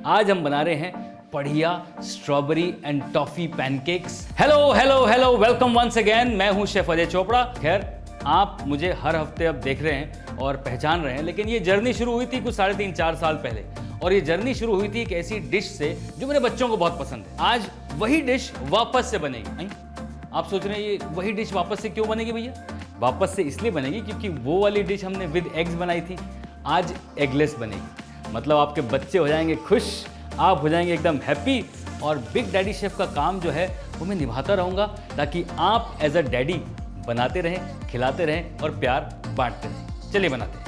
आज हम बना रहे हैं बढ़िया strawberry and toffee pancakes. Hello hello hello, welcome once again. मैं हूं शेफ अजय चोपड़ा। खैर, आप मुझे हर हफ्ते अब देख रहे हैं और पहचान रहे हैं, लेकिन ये जर्नी शुरू हुई थी कुछ 3.5-4 साल पहले, और ये जर्नी शुरू हुई थी एक ऐसी डिश से जो मेरे बच्चों को बहुत पसंद है। आज वही डिश वापस से बनेगी। आप सोच रहे हैं ये वही डिश वापस से क्यों बनेगी भैया? वापस से इसलिए बनेगी क्योंकि वो वाली डिश हमने विद एग्स बनाई थी, आज एगलेस बनेगी। मतलब आपके बच्चे हो जाएंगे खुश, आप हो जाएंगे एकदम हैप्पी, और बिग डैडी शेफ का काम जो है वो मैं निभाता रहूँगा ताकि आप एज अ डैडी बनाते रहें, खिलाते रहें और प्यार बांटते रहें। चलिए बनाते हैं।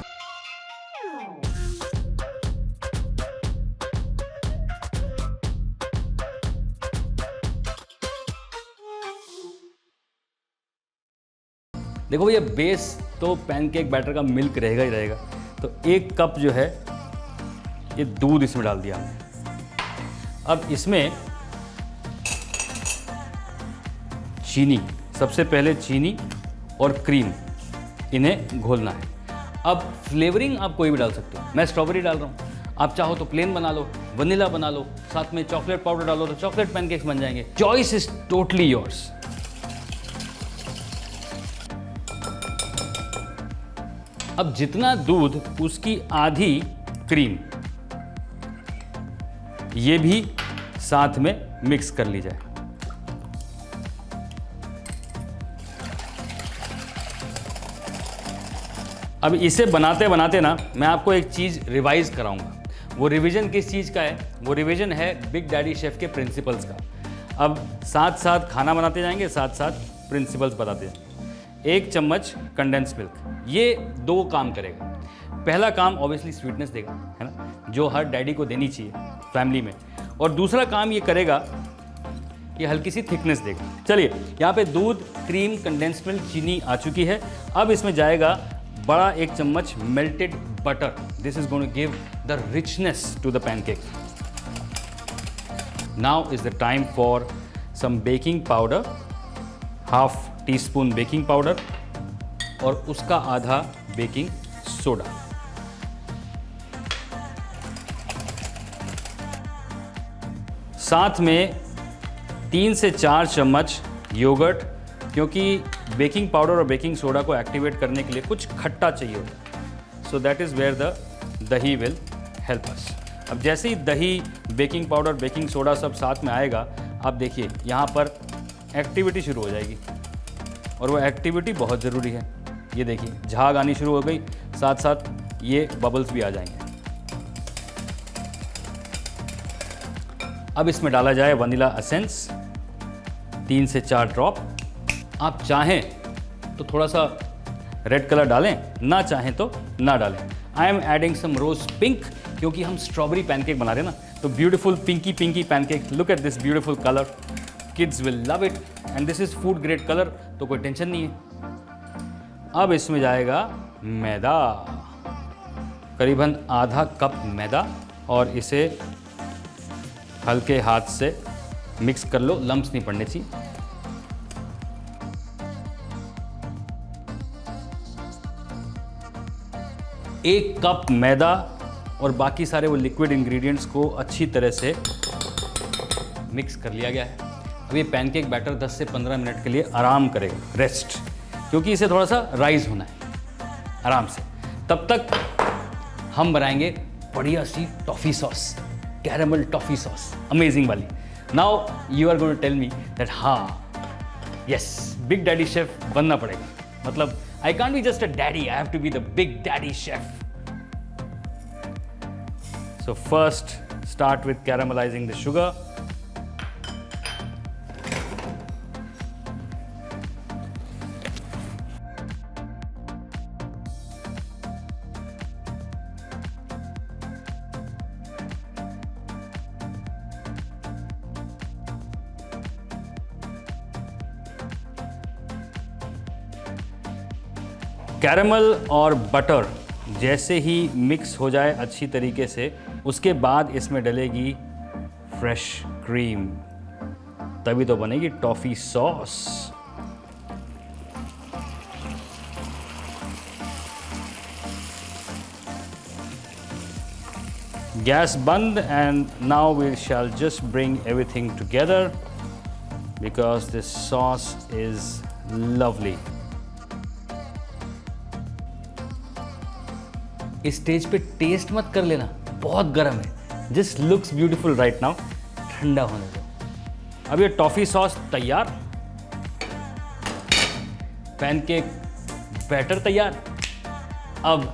देखो भैया, बेस तो पैनकेक बैटर का मिल्क रहेगा ही रहेगा। तो 1 कप जो है ये दूध इसमें डाल दिया हमने। अब इसमें चीनी, सबसे पहले चीनी और क्रीम, इन्हें घोलना है। अब फ्लेवरिंग आप कोई भी डाल सकते हो। मैं स्ट्रॉबेरी डाल रहा हूँ, आप चाहो तो प्लेन बना लो, वनीला बना लो, साथ में चॉकलेट पाउडर डालो तो चॉकलेट पैनकेक्स बन जाएंगे। Choice is totally yours. अब जितना दूध उसकी आधी क्रीम, ये भी साथ में मिक्स कर ली जाए। अब इसे बनाते बनाते ना मैं आपको एक चीज रिवाइज कराऊंगा। वो रिवीजन किस चीज का है? वो रिवीजन है बिग डैडी शेफ के प्रिंसिपल्स का। अब साथ साथ खाना बनाते जाएंगे, साथ साथ प्रिंसिपल्स बताते जाएंगे। 1 चम्मच कंडेंस मिल्क, ये 2 काम करेगा। पहला काम ऑब्वियसली स्वीटनेस देगा, है ना, जो हर डैडी को देनी चाहिए फैमिली में। और दूसरा काम ये करेगा, ये हल्की सी थिकनेस देगा। चलिए, यहाँ पे दूध, क्रीम, कंडेंस्ड मिल्क, चीनी आ चुकी है। अब इसमें जाएगा बड़ा 1 चम्मच melted butter. This is going to give the richness to the pancake. Now is the time for some baking powder, 1/2 teaspoon baking powder और उसका आधा बेकिंग सोडा। साथ में 3 से 4 चम्मच योगर्ट, क्योंकि बेकिंग पाउडर और बेकिंग सोडा को एक्टिवेट करने के लिए कुछ खट्टा चाहिए होता है। So that is where the dahi will help us. अब जैसे ही दही, बेकिंग पाउडर, बेकिंग सोडा सब साथ में आएगा, आप देखिए यहाँ पर एक्टिविटी शुरू हो जाएगी, और वो एक्टिविटी बहुत ज़रूरी है। ये देखिए, झाग आनी शुरू हो गई, साथ साथ ये बबल्स भी आ जाएंगे। अब इसमें डाला जाए वनीला एसेंस, 3 से 4 ड्रॉप। आप चाहें तो थोड़ा सा रेड कलर डालें, ना चाहें तो ना डालें। I am adding some rose pink, क्योंकि हम स्ट्रॉबेरी पैनकेक बना रहे हैं ना, तो beautiful pinky pinky pancake. Look at this beautiful colour, kids will love it, and this is food grade colour, तो कोई टेंशन नहीं है। अब इसमें जाएगा मैदा, करीबन आधा कप मैदा, और इसे हल्के हाथ से मिक्स कर लो, लम्प्स नहीं पड़ने चाहिए। एक कप मैदा और बाकी सारे वो लिक्विड इंग्रेडिएंट्स को अच्छी तरह से मिक्स कर लिया गया है। अब ये पैनकेक बैटर 10 से 15 मिनट के लिए आराम करेगा, रेस्ट, क्योंकि इसे थोड़ा सा राइज होना है आराम से। तब तक हम बनाएंगे बढ़िया सी toffee sauce, caramel toffee sauce, amazing वाली। Now you are going to tell me that हाँ, यस, बिग डैडी शेफ बनना पड़ेगा। मतलब I can't be just a daddy, I have to be the big daddy chef. So first start with caramelizing the sugar. Caramel और butter जैसे ही mix हो जाए अच्छी तरीके से, उसके बाद इसमें डलेगी फ्रेश क्रीम, तभी तो बनेगी टॉफ़ी सॉस। गैस बंद and now we shall just bring everything together because this sauce is lovely. इस स्टेज पे टेस्ट मत कर लेना, बहुत गर्म है। Just looks beautiful right now, ठंडा होने दो। अब ये टॉफ़ी सॉस तैयार, पैनकेक बैटर तैयार। अब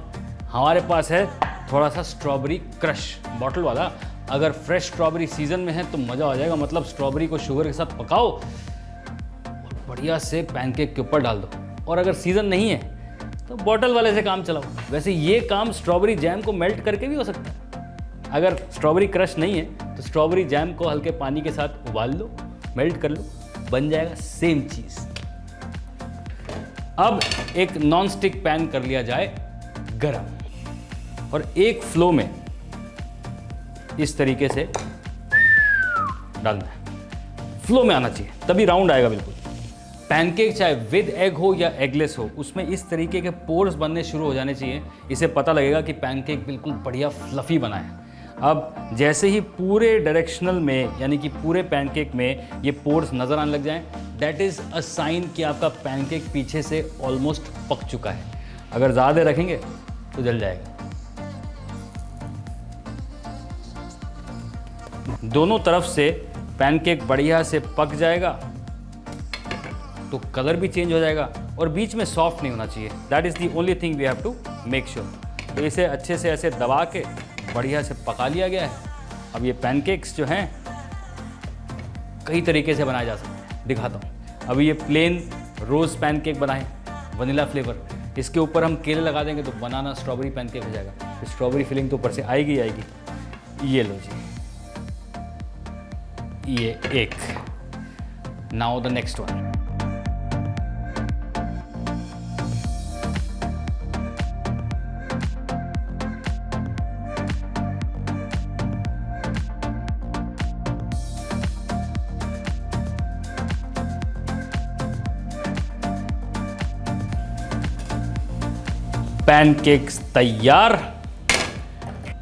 हमारे पास है थोड़ा सा स्ट्रॉबेरी क्रश बॉटल वाला। अगर फ्रेश स्ट्रॉबेरी सीजन में है तो मज़ा आ जाएगा। मतलब स्ट्रॉबेरी को शुगर के साथ पकाओ और बढ़िया से पैनकेक के ऊपर डाल दो। और अगर सीज़न नहीं है तो बॉटल वाले से काम चलाओ। वैसे ये काम स्ट्रॉबेरी जैम को मेल्ट करके भी हो सकता है। अगर स्ट्रॉबेरी क्रश नहीं है तो स्ट्रॉबेरी जैम को हल्के पानी के साथ उबाल लो, मेल्ट कर लो, बन जाएगा सेम चीज़। अब एक नॉन स्टिक पैन कर लिया जाए गरम और एक फ्लो में इस तरीके से डालना है। फ्लो में आना चाहिए तभी राउंड आएगा बिल्कुल। पैनकेक चाहे विद एग हो या एगलेस हो, उसमें इस तरीके के पोर्स बनने शुरू हो जाने चाहिए। इसे पता लगेगा कि पैनकेक बिल्कुल बढ़िया फ्लफी बना है। अब जैसे ही पूरे डायरेक्शनल में यानी कि पूरे पैनकेक में ये पोर्स नज़र आने लग जाएं, दैट इज़ अ साइन कि आपका पैनकेक पीछे से ऑलमोस्ट पक चुका है। अगर ज़्यादा रखेंगे तो जल जाएगा। दोनों तरफ से पैनकेक बढ़िया से पक जाएगा तो कलर भी चेंज हो जाएगा और बीच में सॉफ्ट नहीं होना चाहिए। That is the only thing we have to make sure. तो इसे अच्छे से ऐसे दबा के बढ़िया से पका लिया गया है। अब ये पैनकेक्स जो हैं कई तरीके से बनाए जा सकते हैं, दिखाता हूँ। अभी ये प्लेन रोज़ पैनकेक बनाए, वनीला फ्लेवर। इसके ऊपर हम केले लगा देंगे तो बनाना स्ट्रॉबेरी पैनकेक हो जाएगा। तो स्ट्रॉबेरी फिलिंग तो ऊपर से आएगी आएगी। ये लो जी, ये एक। Now the next one. Pancakes तैयार।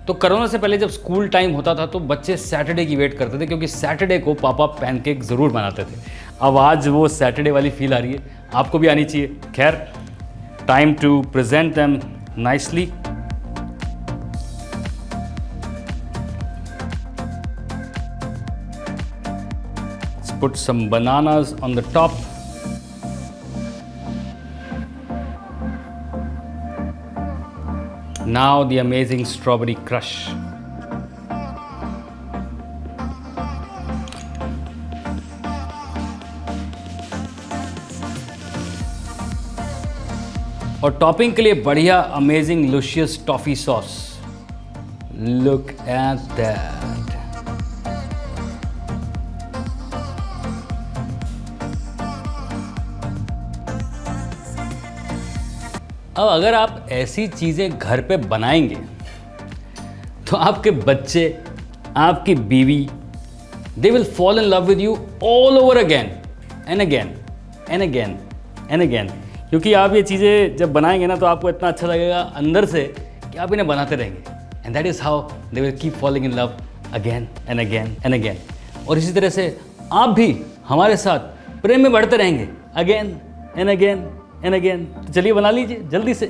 तो कोरोना से पहले जब स्कूल टाइम होता था तो बच्चे सैटरडे की वेट करते थे क्योंकि सैटरडे को पापा पैनकेक ज़रूर बनाते थे। अब आज वो सैटरडे वाली फील आ रही है, आपको भी आनी चाहिए। खैर, time to present them nicely. Put some bananas on the top. Now the amazing strawberry crush. और टॉपिंग के लिए बढ़िया amazing luscious toffee sauce. Look at that. अब अगर आप ऐसी चीज़ें घर पे बनाएंगे तो आपके बच्चे, आपकी बीवी, they will fall in love with you all over again and again and again and again. क्योंकि आप ये चीज़ें जब बनाएंगे ना तो आपको इतना अच्छा लगेगा अंदर से कि आप इन्हें बनाते रहेंगे। And that is how they will keep falling in love again and again and again. और इसी तरह से आप भी हमारे साथ प्रेम में बढ़ते रहेंगे again and again and again. तो चलिए बना लीजिए जल्दी से।